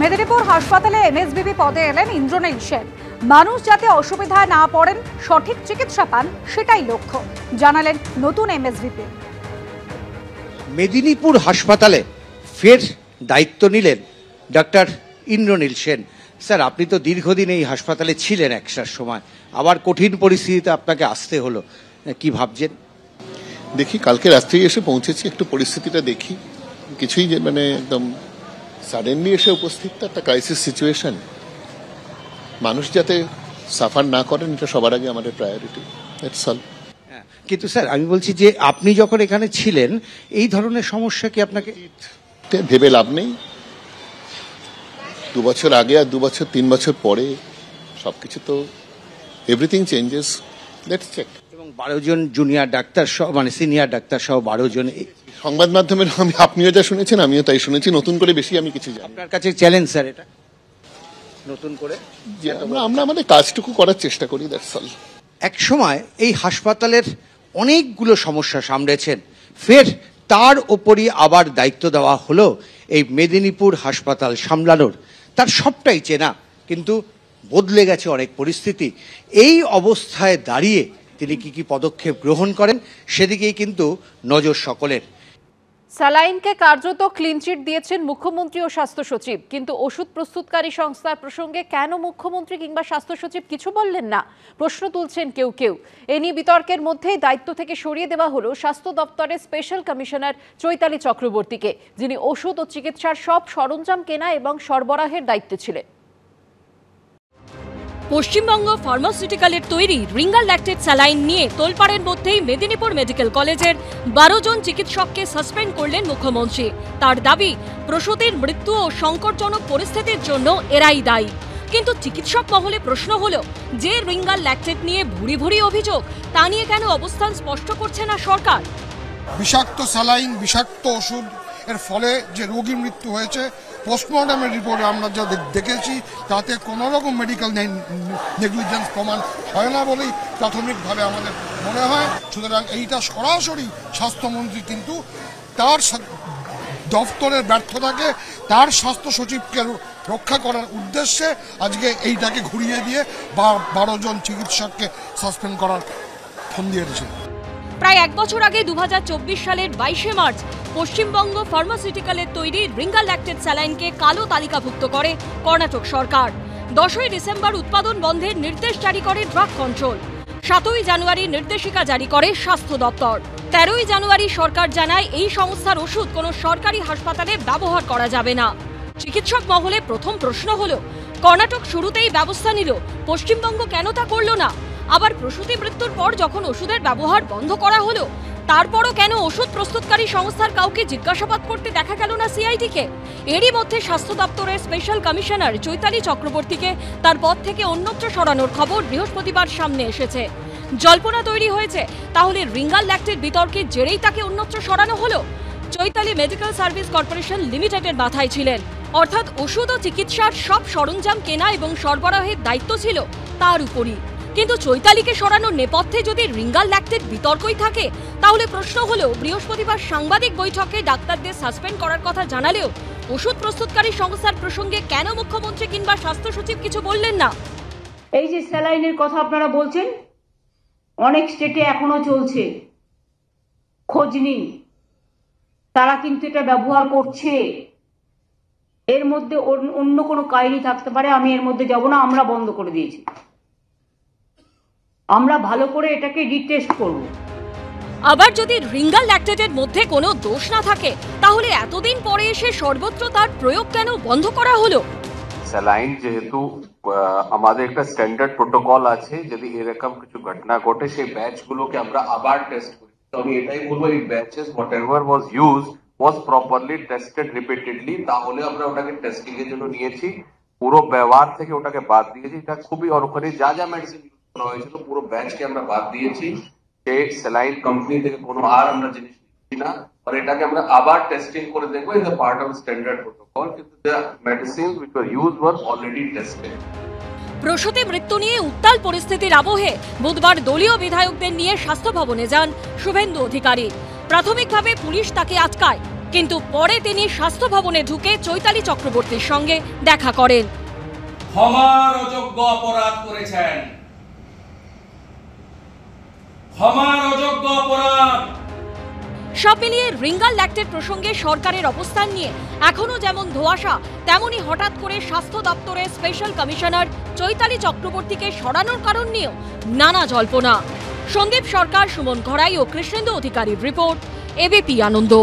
মেদিনীপুর হাসপাতালে এমএসবিপি পদে এলেন ইন্দ্রনীল সেন। মানুষ যাতে অসুবিধায় না পড়েন, সঠিক চিকিৎসা পান, সেটাই লক্ষ্য জানালেন নতুন এমএসবিপি। মেদিনীপুর হাসপাতালে ফের দায়িত্ব নিলেন ডক্টর ইন্দ্রনীল সেন। স্যার, আপনি তো দীর্ঘদিন এই হাসপাতালে ছিলেন, একটার সময় আবার কঠিন পরিস্থিতিতে আপনাকে আসতে হলো, কি ভাবছেন? দেখি, কালকে রাত্রে এসে পৌঁছেছি, একটু পরিস্থিতিটা দেখি। কিছুই যে মানে একদম সাডেনলি এসে উপস্থিত, একটা ক্রাইসিস সিচুয়েশন। মানুষ যাতে সাফার না করেন, এটা সবার আগে আমাদের প্রায়োরিটি। That's all. কিন্তু স্যার, আমি বলছি যে আপনি যখন এখানে ছিলেন, এই ধরনের সমস্যা কি আপনাকে ভেবে লাভ নেই। 2 বছর আগে আর 2 বছর 3 বছর পরে সবকিছু তো এভরিথিং চেঞ্জেস। Let's check. এবং 12 জন জুনিয়র ডাক্তার সহ, মানে সিনিয়র ডাক্তার সহ 12 জন। সংবাদ মাধ্যমের আপনিও যা শুনেছেন আমিও তাই শুনেছি। নতুন করে বেশি আমি কিছু জানি। আপনার কাছে চ্যালেঞ্জ স্যার এটা, নতুন করে আমরা আমাদের কাজটুকু করার চেষ্টা করি। That's all. এক সময় এই হাসপাতালের অনেকগুলো সমস্যা সামলেছেন, ফের তার ওপরই আবার দায়িত্ব দেওয়া হলো এই মেদিনীপুর হাসপাতাল সামলানোর। তার সবটাই চেনা, কিন্তু বদলে গেছে অনেক পরিস্থিতি। এই অবস্থায় দাঁড়িয়ে তিনি কি পদক্ষেপ গ্রহণ করেন, সেদিকেই কিন্তু নজর সকলের। স্যালাইনকে কার্যত ক্লিনচিট দিয়েছেন মুখ্যমন্ত্রী ও স্বাস্থ্য সচিব, কিন্তু ওষুধ প্রস্তুতকারী সংস্থার প্রসঙ্গে কেন মুখ্যমন্ত্রী কিংবা স্বাস্থ্য সচিব কিছু বললেন না, প্রশ্ন তুলছেন কেউ কেউ। এ নিয়ে বিতর্কের মধ্যেই দায়িত্ব থেকে সরিয়ে দেওয়া হলো স্বাস্থ্য দপ্তরের স্পেশাল কমিশনার চৈতালি চক্রবর্তীকে, যিনি ওষুধ ও চিকিৎসার সব সরঞ্জাম কেনা এবং সরবরাহের দায়িত্বে ছিলেন। পশ্চিমবঙ্গ ফার্মাসিউটিক্যালের তৈরি রিঙ্গাল ল্যাকটেট স্যালাইন নিয়ে তোলপাড়ের মধ্যেই মেদিনীপুর মেডিকেল কলেজের 12 জন চিকিৎসককে সাসপেন্ড করলেন মুখ্যমন্ত্রী। তার দাবি, প্রসূতির মৃত্যু ও সংকটজনক পরিস্থিতির জন্য এরাই দায়ী। কিন্তু চিকিৎসক মহলে প্রশ্ন হলো, যে রিঙ্গাল ল্যাকটেট নিয়ে ভুরি ভুরি অভিযোগ, তা নিয়ে কেন অবস্থান স্পষ্ট করছে না সরকার? বিষাক্ত স্যালাইন, বিষাক্ত ওষুধ, এর ফলে যে রোগীর মৃত্যু হয়েছে, পোস্টমর্টমের রিপোর্টে আমরা যা দেখেছি তাতে কোনো রকম মেডিকেল নেগলিজেন্স প্রমাণ হয় না বলেই প্রাথমিকভাবে আমাদের মনে হয়। সুতরাং এইটা সরাসরি স্বাস্থ্যমন্ত্রী কিন্তু তার দফতরের ব্যর্থতাকে তার স্বাস্থ্য সচিবকে রক্ষা করার উদ্দেশ্যে আজকে এইটাকে ঘুরিয়ে দিয়ে 12 জন চিকিৎসককে সাসপেন্ড করার ফোন দিয়েছে। প্রায় 1 বছর আগে 2024 সালের 22শে মার্চ পশ্চিমবঙ্গ ফার্মাসিউটিক্যালের তৈরি রিঙ্গাল ল্যাকটেট স্যালাইনকে কালো তালিকাভুক্ত করে কর্ণাটক সরকার। 10ই ডিসেম্বর উৎপাদন বন্ধের নির্দেশ জারি করে ড্রাগ কন্ট্রোল। 7ই জানুয়ারি নির্দেশিকা জারি করে স্বাস্থ্য দপ্তর। 13ই জানুয়ারি সরকার জানায় এই সংস্থার ওষুধ কোনো সরকারি হাসপাতালে ব্যবহার করা যাবে না। চিকিৎসক মহলে প্রথম প্রশ্ন হলো, কর্ণাটক শুরুতেই ব্যবস্থা নিল, পশ্চিমবঙ্গ কেন তা করল না? আবার প্রসূতি মৃত্যুর পর যখন ওষুধের ব্যবহার বন্ধ করা হলো, তারপরও কেন ওষুধ প্রস্তুতকারী সংস্থার কাউকে জিজ্ঞাসাবাদ করতে দেখা গেল না সিআইডিকে? এরই মধ্যে স্বাস্থ্য দপ্তরের স্পেশাল কমিশনার চৈতালি চক্রবর্তীকে তার পদ থেকে অন্যত্র সরানোর খবর বৃহস্পতিবার সামনে এসেছে। জল্পনা তৈরি হয়েছে, তাহলে রিঙ্গাল ল্যাকটেট বিতর্কের জেরেই তাকে অন্যত্র সরানো হলো। চৈতালি মেডিকেল সার্ভিস কর্পোরেশন লিমিটেডের মাথায় ছিলেন, অর্থাৎ ওষুধ ও চিকিৎসার সব সরঞ্জাম কেনা এবং সরবরাহের দায়িত্ব ছিল তার উপরই। কিন্তু চৈতালিকে সরানোর নেপথ্যে যদি রিঙ্গাল ল্যাকটেট বিতর্কই থাকে, তাহলে প্রশ্ন হলো, বৃহস্পতিবার সাংবাদিক বৈঠকে ডাক্তারদের সাসপেন্ড করার কথা জানালেও ওষুধ প্রস্তুতকারী সংস্থার প্রসঙ্গে কেন মুখ্যমন্ত্রী কিংবা স্বাস্থ্য সচিব কিছু বললেন না? এই যে স্যালাইনের কথা আপনারা বলছেন, অনেক স্টেটে এখনো চলছে, খোঁজ নিন, তারা কিন্তু এটা ব্যবহার করছে। এর মধ্যে অন্য কোনো কাহিনী থাকতে পারে, আমি এর মধ্যে যাব না। আমরা বন্ধ করে দিয়েছি, আমরা ভালো করে এটাকে রিটেস্ট করব। আবার যদি রিঙ্গাল ল্যাকটেটের মধ্যে কোনো দোষ না থাকে, তাহলে এতদিন পরে এসে সর্বত্র তার প্রয়োগ কেন বন্ধ করা হলো? স্যালাইন যেহেতু আমাদের একটা স্ট্যান্ডার্ড প্রোটোকল আছে, যদি এরকম কিছু ঘটনা ঘটে সেই ব্যাচগুলোকে আমরা আবার টেস্ট করি। তো আমি এটাই বলবো, এই batches whatever was used was properly tested repeatedly. তাহলে আমরা ওটাকে টেস্টিং এর জন্য নিয়েছি, পুরো ব্যবহার থেকে ওটাকে বাদ দিয়েছি। এটা খুবই, আর ওখানে যা যা মেডিসিন হয়েছিল পুরো ব্যাচকে আমরা বাদ দিয়েছি। সেই স্যালাইন কোম্পানি থেকে কোনো আর আমরা জিনিস নিচ্ছি না, আর এটাকে আমরা আবার টেস্টিং করে দেখবো। Is a part of standard protocol, কিন্তু the medicines which were used were already tested. প্রসূতি মৃত্যু নিয়ে উত্তাল পরিস্থিতির আবহে বুধবার দলীয় বিধায়কদের নিয়ে স্বাস্থ্য ভবনে যান শুভেন্দু অধিকারী। প্রাথমিকভাবে পুলিশ তাকে আটকায়, কিন্তু পরে তিনি স্বাস্থ্য ভবনে ঢুকে চৈতালি চক্রবর্তীর সঙ্গে দেখা করেন। ক্ষমার অযোগ্য অপরাধ করেছেন, ক্ষমার অযোগ্য অপরাধ। সব মিলিয়ে রিঙ্গাল ল্যাক্টেট প্রসঙ্গে সরকারের অবস্থান নিয়ে এখনো যেমন ধোঁয়াশা, তেমনি হঠাৎ করে স্বাস্থ্য দপ্তরের স্পেশাল কমিশনার চৈতালি চক্রবর্তীকে সরানোর কারণ নিয়েও নানা জল্পনা। সন্দীপ সরকার, সুমন ঘড়াই ও কৃষ্ণেন্দু অধিকারীর রিপোর্ট, এবিপি আনন্দ।